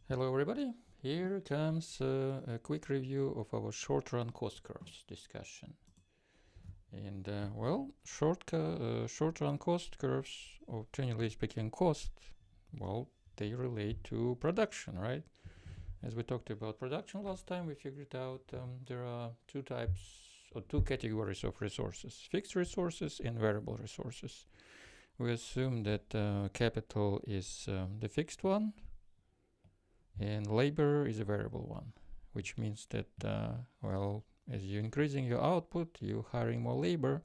Hello everybody, here comes a quick review of our short-run cost curves discussion. And short-run cost curves, or generally speaking cost, well, they relate to production, right? As we talked about production last time, we figured out there are two types or two categories of resources: fixed resources and variable resources. We assume that capital is the fixed one, and labor is a variable one, which means that, as you're increasing your output, you're hiring more labor,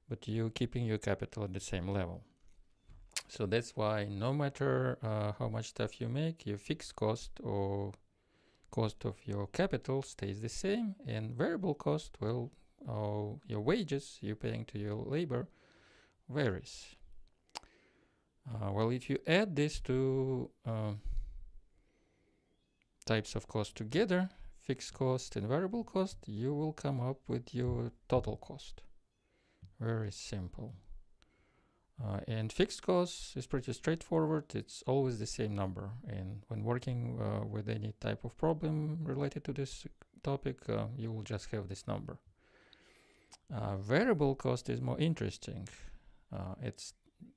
but you're keeping your capital at the same level. So that's why no matter how much stuff you make, your fixed cost or cost of your capital stays the same, and variable cost, your wages you're paying to your labor varies. If you add these two types of cost together, fixed cost and variable cost, you will come up with your total cost. Very simple. And fixed cost is pretty straightforward. It's always the same number. And when working with any type of problem related to this topic, you will just have this number. Variable cost is more interesting. It's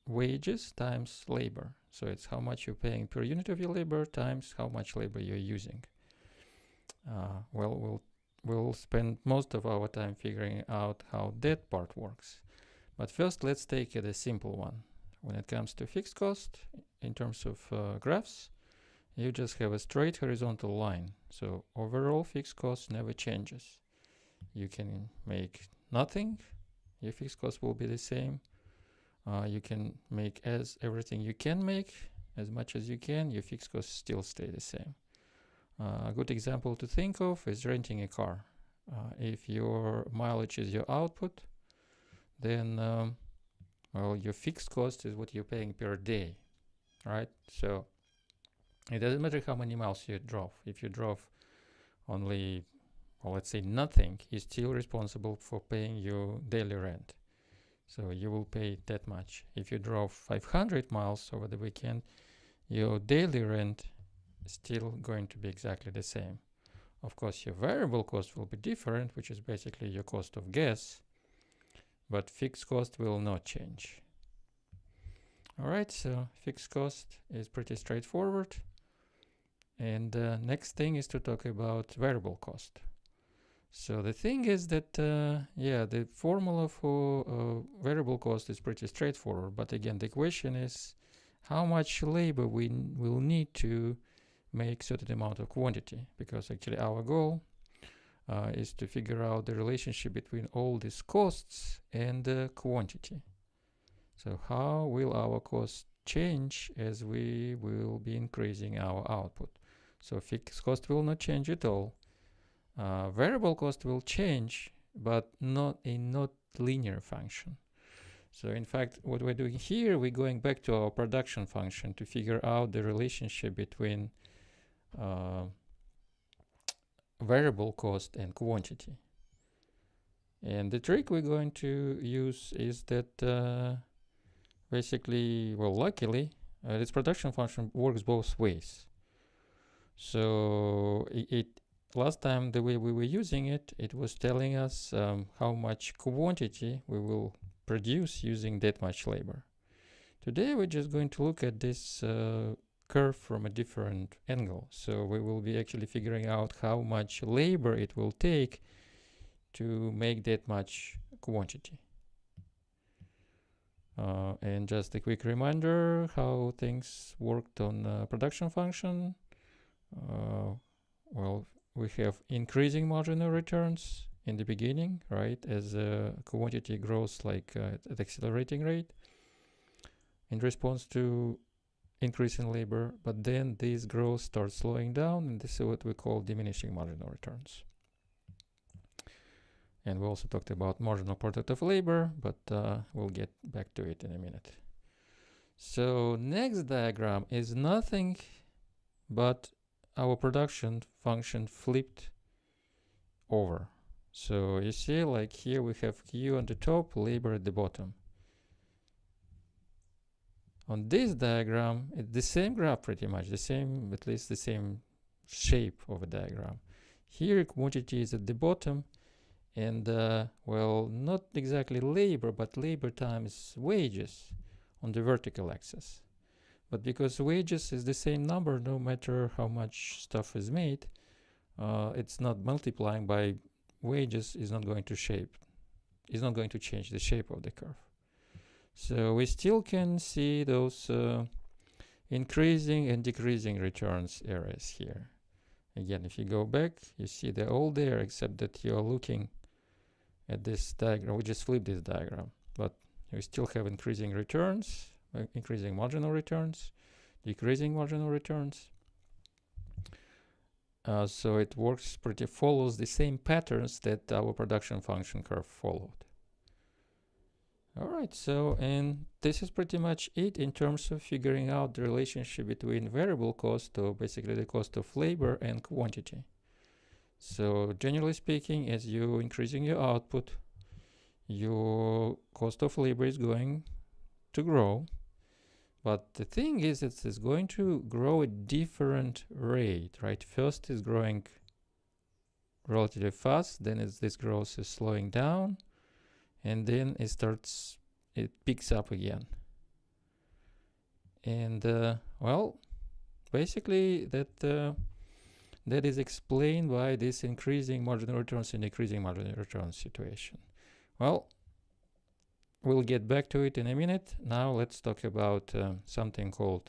wages times labor. So it's how much you're paying per unit of your labor times how much labor you're using. We'll spend most of our time figuring out how that part works. But first, let's take it a simple one. When it comes to fixed cost, in terms of graphs, you just have a straight horizontal line. So overall fixed cost never changes. You can make nothing, your fixed cost will be the same. You can make everything you can make, as much as you can, your fixed costs still stay the same. A good example to think of is renting a car. If your mileage is your output, then your fixed cost is what you're paying per day, right? So it doesn't matter how many miles you drove. If you drove only, let's say nothing, you're still responsible for paying your daily rent. So you will pay that much. If you drove 500 miles over the weekend, your daily rent is still going to be exactly the same. Of course, your variable cost will be different, which is basically your cost of gas, but fixed cost will not change. All right, so fixed cost is pretty straightforward. And the next thing is to talk about variable cost. So the thing is that, the formula for variable cost is pretty straightforward. But again, the question is how much labor we will need to make certain amount of quantity. Because actually our goal is to figure out the relationship between all these costs and the quantity. So how will our cost change as we will be increasing our output? So fixed cost will not change at all. Variable cost will change, but not linear function. So in fact, what we're doing here, we're going back to our production function to figure out the relationship between variable cost and quantity. And the trick we're going to use is that luckily, this production function works both ways. So last time, the way we were using it, it was telling us how much quantity we will produce using that much labor. Today, we're just going to look at this curve from a different angle. So we will be actually figuring out how much labor it will take to make that much quantity. And just a quick reminder how things worked on production function. We have increasing marginal returns in the beginning, right? As quantity grows at accelerating rate in response to increase in labor, but then this growth starts slowing down, and this is what we call diminishing marginal returns. And we also talked about marginal product of labor, but we'll get back to it in a minute. So next diagram is nothing but our production function flipped over. So you see, like here we have Q on the top, labor at the bottom. On this diagram, it's the same graph pretty much, the same, at least the same shape of a diagram. Here quantity is at the bottom, and well, not exactly labor, but labor times wages on the vertical axis. But because wages is the same number no matter how much stuff is made, it's not multiplying by wages is not going to change the shape of the curve. So we still can see those increasing and decreasing returns areas here. Again, if you go back, you see they're all there, except that you're looking at this diagram. We just flip this diagram, but we still have increasing returns, increasing marginal returns, decreasing marginal returns. So it follows the same patterns that our production function curve followed. All right, so, and this is pretty much it in terms of figuring out the relationship between variable cost, or basically the cost of labor, and quantity. So generally speaking, as you're increasing your output, your cost of labor is going to grow. But the thing is, it's going to grow at different rate, right? First is growing relatively fast, then this growth is slowing down, and then it picks up again. And well, basically that is explained by this increasing marginal returns and decreasing marginal returns situation. Well, we'll get back to it in a minute. Now let's talk about something called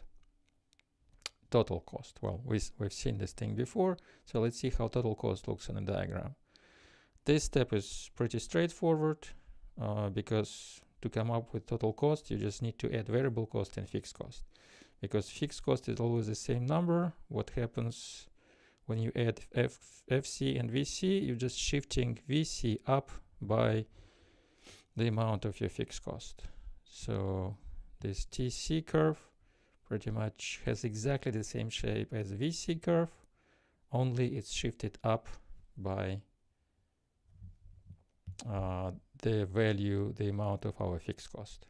total cost. Well, we've seen this thing before, so let's see how total cost looks in a diagram. This step is pretty straightforward because to come up with total cost, you just need to add variable cost and fixed cost. Because fixed cost is always the same number. What happens when you add FC and VC, you're just shifting VC up by the amount of your fixed cost. So this TC curve pretty much has exactly the same shape as VC curve, only it's shifted up by the amount of our fixed cost.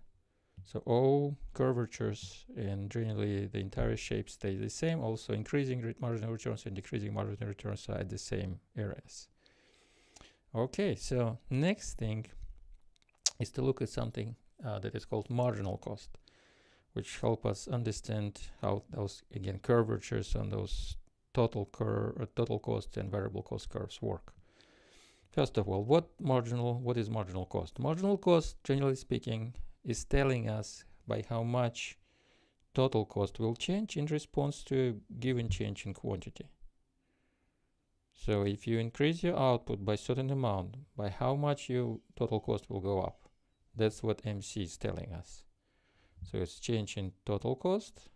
So all curvatures and generally the entire shape stays the same. Also increasing marginal returns and decreasing marginal returns are at the same areas. Okay, so next thing is to look at something that is called marginal cost, which help us understand how those, again, curvatures on those total cost and variable cost curves work. First of all, what is marginal cost? Marginal cost, generally speaking, is telling us by how much total cost will change in response to a given change in quantity. So if you increase your output by a certain amount, by how much your total cost will go up? That's what MC is telling us. So it's change in total cost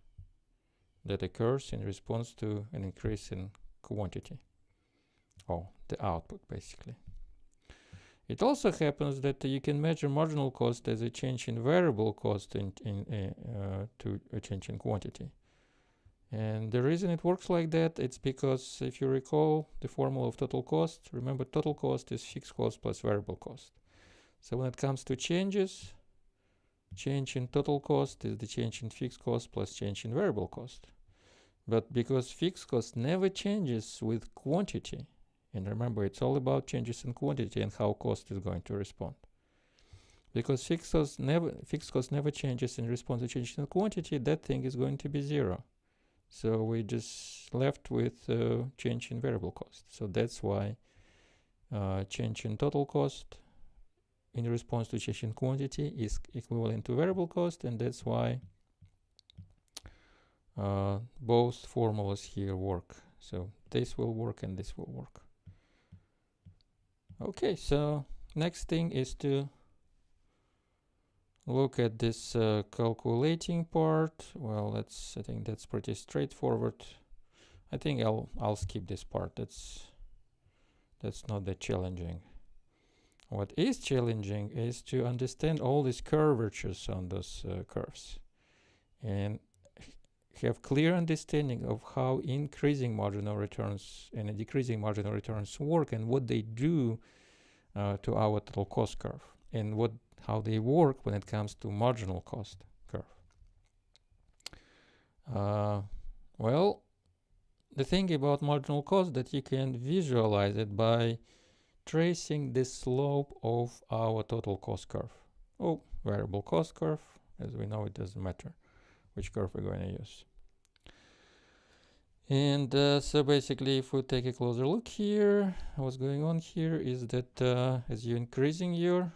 that occurs in response to an increase in quantity, or the output basically. It also happens that you can measure marginal cost as a change in variable cost to a change in quantity. And the reason it works like that, it's because if you recall the formula of total cost, remember total cost is fixed cost plus variable cost. So when it comes to changes, change in total cost is the change in fixed cost plus change in variable cost. But because fixed cost never changes with quantity, and remember it's all about changes in quantity and how cost is going to respond. Because fixed cost never changes in response to changes in quantity, that thing is going to be zero. So we just left with change in variable cost. So that's why change in total cost in response to change in quantity is equivalent to variable cost, and that's why both formulas here work. So this will work and this will work. Okay, so next thing is to look at this calculating part. Well, I think that's pretty straightforward. I think I'll skip this part. That's not that challenging. What is challenging is to understand all these curvatures on those curves and have clear understanding of how increasing marginal returns and decreasing marginal returns work and what they do to our total cost curve and how they work when it comes to marginal cost curve. Well, the thing about marginal cost that you can visualize it by tracing the slope of our total cost curve. Oh, variable cost curve. As we know, it doesn't matter which curve we're going to use. And so basically, if we take a closer look here, what's going on here is that as you're increasing your,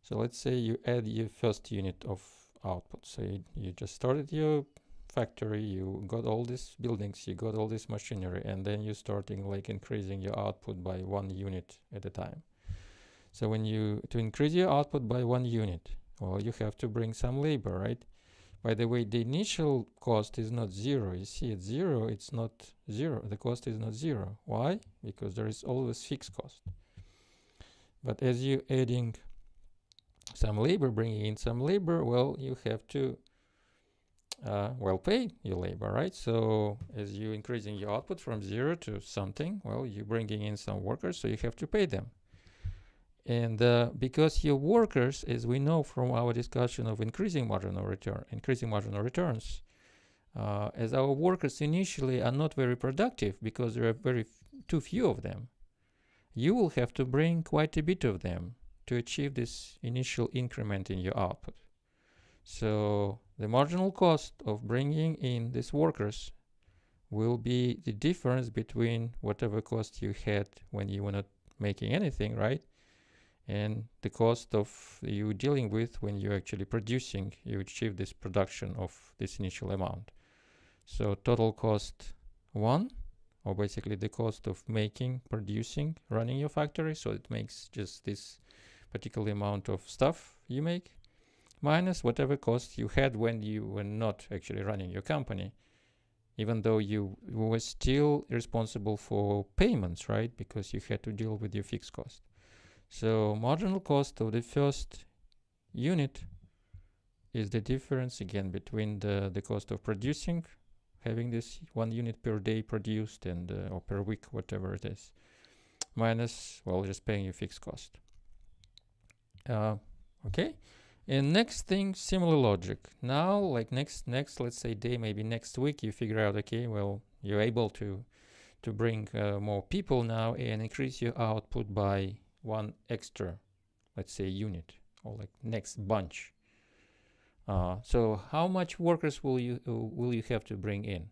so let's say you add your first unit of output. So you just started your factory, you got all these buildings, you got all this machinery, and then you're starting like increasing your output by 1 unit at a time. So when to increase your output by 1 unit, well, you have to bring some labor, right? By the way, the initial cost is not zero. You see at zero, it's not zero. The cost is not zero. Why? Because there is always fixed cost. But as you're adding some labor, bringing in some labor, well, you have to pay your labor, right? So as you're increasing your output from zero to something, well, you're bringing in some workers, so you have to pay them. And because your workers, as we know from our discussion of increasing marginal returns, as our workers initially are not very productive because there are too few of them, you will have to bring quite a bit of them to achieve this initial increment in your output. So the marginal cost of bringing in these workers will be the difference between whatever cost you had when you were not making anything, right? And the cost of you dealing with when you're actually producing, you achieve this production of this initial amount. So total cost 1, or basically the cost of making, producing, running your factory. So it makes just this particular amount of stuff you make, minus whatever cost you had when you were not actually running your company, even though you were still responsible for payments, right? Because you had to deal with your fixed cost. So marginal cost of the first unit is the difference again between the cost of producing, having this 1 unit per day produced and or per week, whatever it is, minus, well, just paying your fixed cost. Okay. And next thing, similar logic. Now, like next, let's say day, maybe next week, you figure out, okay, well, you're able to bring more people now and increase your output by 1 extra, let's say, unit, or like next bunch. So how much workers will you have to bring in?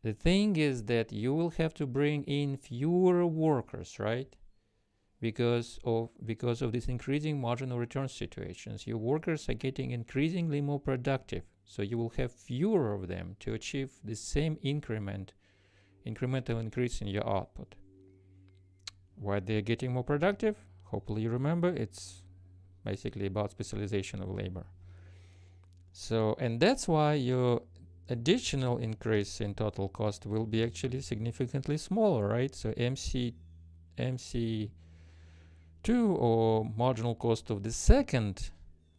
The thing is that you will have to bring in fewer workers, right? Because of this increasing marginal return situations, your workers are getting increasingly more productive. So you will have fewer of them to achieve the same incremental increase in your output. Why they're getting more productive? Hopefully you remember, it's basically about specialization of labor. So, and that's why your additional increase in total cost will be actually significantly smaller, right? So MC2, or marginal cost of the second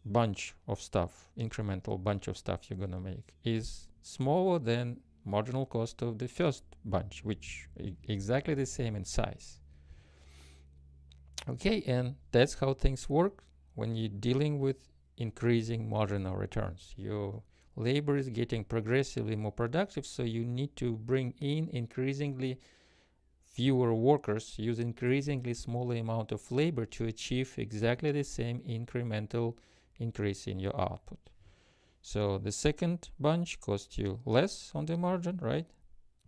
bunch of stuff, incremental bunch of stuff you're gonna make, is smaller than marginal cost of the first bunch, which is exactly the same in size. Okay, and that's how things work when you're dealing with increasing marginal returns. Your labor is getting progressively more productive, so you need to bring in increasingly fewer workers, use increasingly smaller amount of labor to achieve exactly the same incremental increase in your output. So the second bunch costs you less on the margin, right?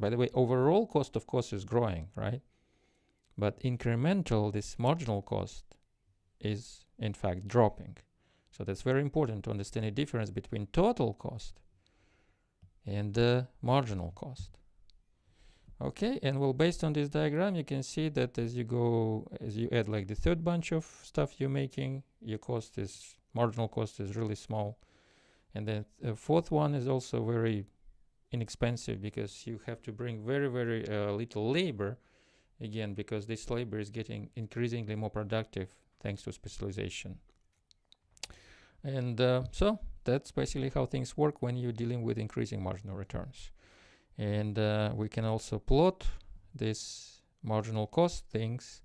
By the way, overall cost of course is growing, right? But incremental, this marginal cost, is in fact dropping. So that's very important to understand the difference between total cost and the marginal cost. Okay, and well, based on this diagram, you can see that as you add like the third bunch of stuff you're making, your marginal cost is really small. And then the fourth one is also very inexpensive because you have to bring very, very little labor. Again, because this labor is getting increasingly more productive thanks to specialization. And so that's basically how things work when you're dealing with increasing marginal returns. And we can also plot this marginal cost things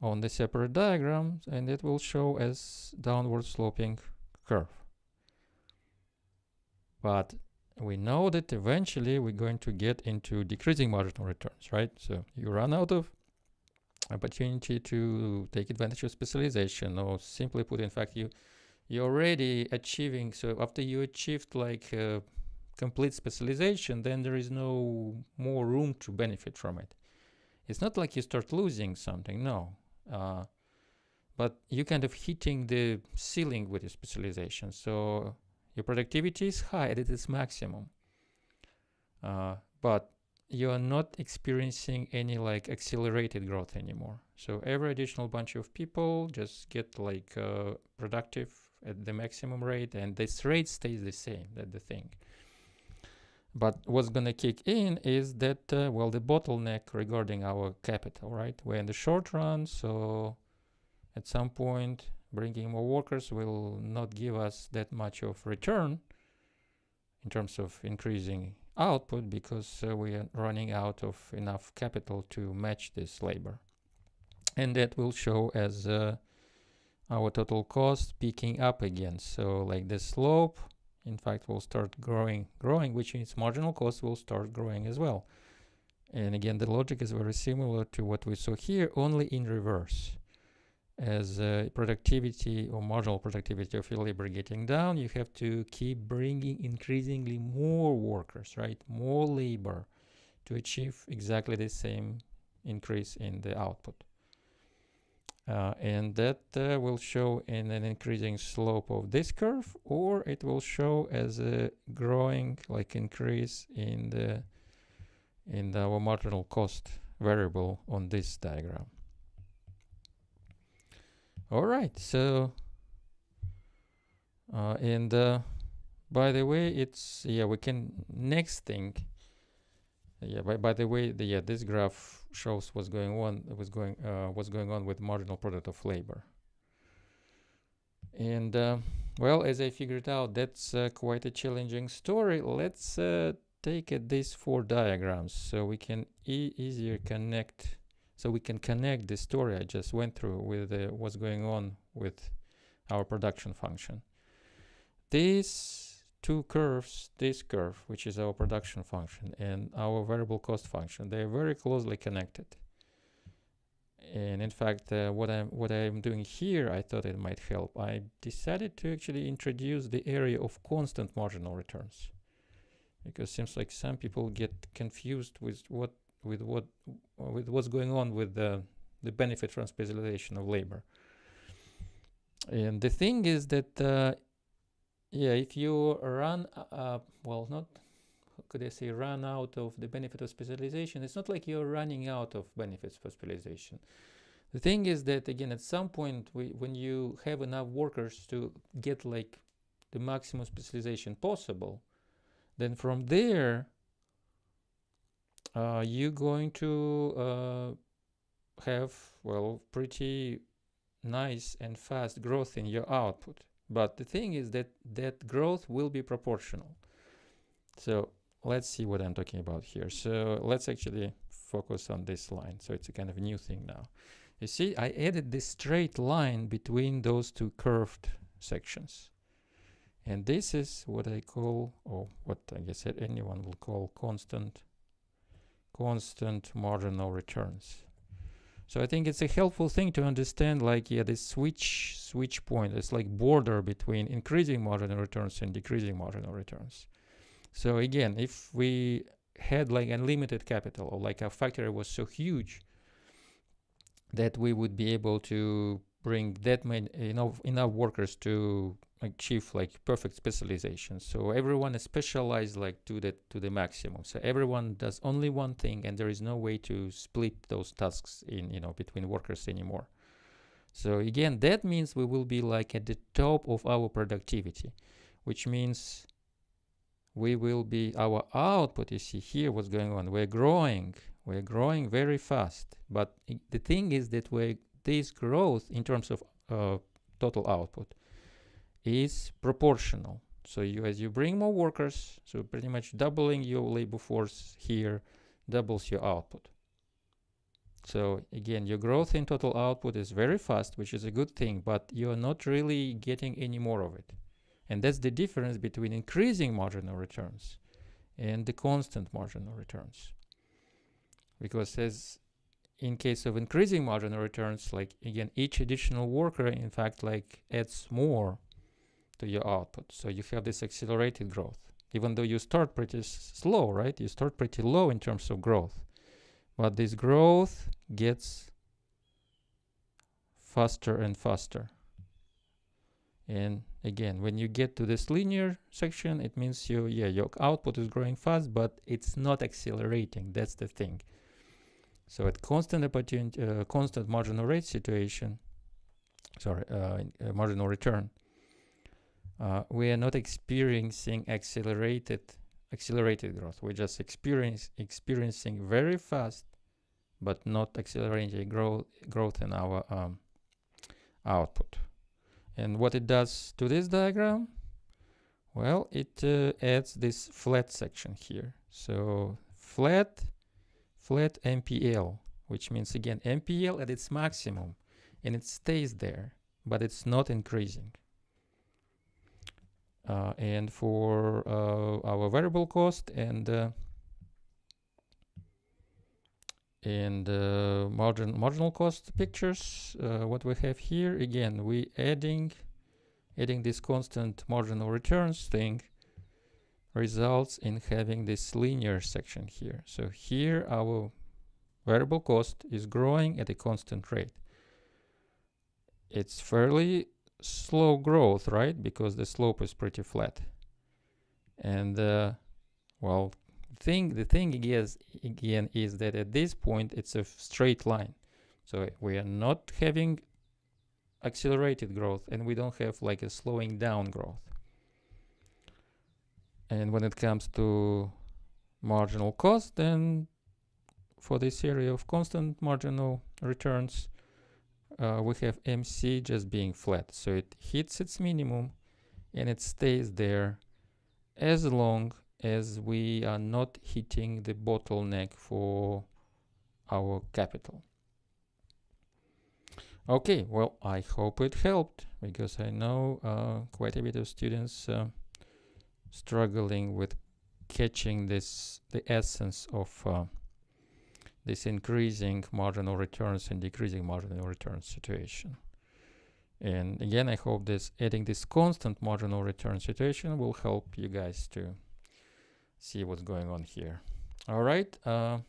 on the separate diagrams, and it will show as downward sloping curve. But we know that eventually we're going to get into decreasing marginal returns, right? So you run out of opportunity to take advantage of specialization, or simply put, in fact, you're already achieving. So after you achieved like complete specialization, then there is no more room to benefit from it. It's not like you start losing something, no. But you kind of hitting the ceiling with your specialization. So your productivity is high at its maximum. But you are not experiencing any like accelerated growth anymore. So every additional bunch of people just get like productive at the maximum rate, and this rate stays the same. That's the thing. But what's gonna kick in is that well, the bottleneck regarding our capital, right? We're in the short run, so at some point bringing more workers will not give us that much of return in terms of increasing output, because we are running out of enough capital to match this labor. And that will show as our total cost peaking up again. So like the slope, in fact, will start growing, which means marginal cost will start growing as well. And again, the logic is very similar to what we saw here, only in reverse. As productivity or marginal productivity of your labor getting down, you have to keep bringing increasingly more workers, right? More labor to achieve exactly the same increase in the output. And that will show in an increasing slope of this curve, or it will show as a growing like increase in our marginal cost variable on this diagram. All right, so and by the way, it's we can next thing. By the way, this graph shows what's going on. What's going on with marginal product of labor. And well, as I figured out, that's quite a challenging story. Let's take these 4 diagrams so we can easier connect. So we can connect the story I just went through with what's going on with our production function. These 2 curves, this curve, which is our production function, and our variable cost function, they're very closely connected. And in fact, what I'm doing here, I thought it might help. I decided to actually introduce the area of constant marginal returns, because it seems like some people get confused with what's going on with the benefit from specialization of labor. And the thing is that if you run well, not could I say run out of the benefit of specialization, it's not like you're running out of benefits for specialization. The thing is that again, at some point when you have enough workers to get like the maximum specialization possible, then from there you're going to have, well, pretty nice and fast growth in your output. But the thing is that growth will be proportional. So let's see what I'm talking about here. So let's actually focus on this line. So it's a kind of new thing now. You see, I added this straight line between those 2 curved sections. And this is what I call, or what I guess anyone will call constant marginal returns. So I think it's a helpful thing to understand, like, this switch point. It's like border between increasing marginal returns and decreasing marginal returns. So again, if we had like unlimited capital, or like our factory was so huge that we would be able to bring that many enough workers to achieve like perfect specialization. So everyone is specialized like to the maximum. So everyone does only one thing, and there is no way to split those tasks in between workers anymore. So again, that means we will be like at the top of our productivity, which means we will be, our output, you see here what's going on. We're growing very fast. But the thing is that this growth in terms of total output is proportional. So as you bring more workers, so pretty much doubling your labor force here doubles your output. So again, your growth in total output is very fast, which is a good thing, but you're not really getting any more of it. And that's the difference between increasing marginal returns and the constant marginal returns. Because as in case of increasing marginal returns, like again, each additional worker in fact like adds more to your output. So you have this accelerated growth. Even though you start pretty slow, right? You start pretty low in terms of growth. But this growth gets faster and faster. And again, when you get to this linear section, it means your output is growing fast, but it's not accelerating. That's the thing. So at constant marginal rate situation, marginal return, we are not experiencing accelerated growth. We're just experiencing very fast, but not accelerating growth in our output. And what it does to this diagram, well, it adds this flat section here. So flat MPL, which means again MPL at its maximum, and it stays there, but it's not increasing. And for our variable cost and marginal cost pictures, what we have here, again, we adding this constant marginal returns thing results in having this linear section here. So here our variable cost is growing at a constant rate. It's fairly slow growth, right? Because the slope is pretty flat. And well, the thing again is that at this point it's a straight line. So we are not having accelerated growth, and we don't have like a slowing down growth. And when it comes to marginal cost, then for this area of constant marginal returns, we have MC just being flat. So it hits its minimum and it stays there as long as we are not hitting the bottleneck for our capital. Okay, well, I hope it helped, because I know quite a bit of students struggling with catching the essence of this increasing marginal returns and decreasing marginal returns situation. And again, I hope adding this constant marginal return situation will help you guys to see what's going on here. All right. Well,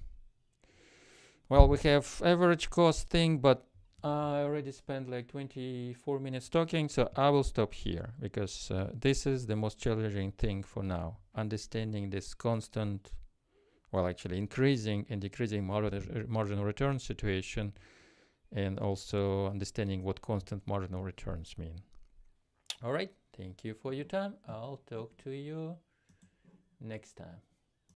we have average cost thing, but I already spent like 24 minutes talking, so I will stop here, because this is the most challenging thing for now. Understanding this constant, well, actually increasing and decreasing marginal return situation, and also understanding what constant marginal returns mean. All right. Thank you for your time. I'll talk to you next time.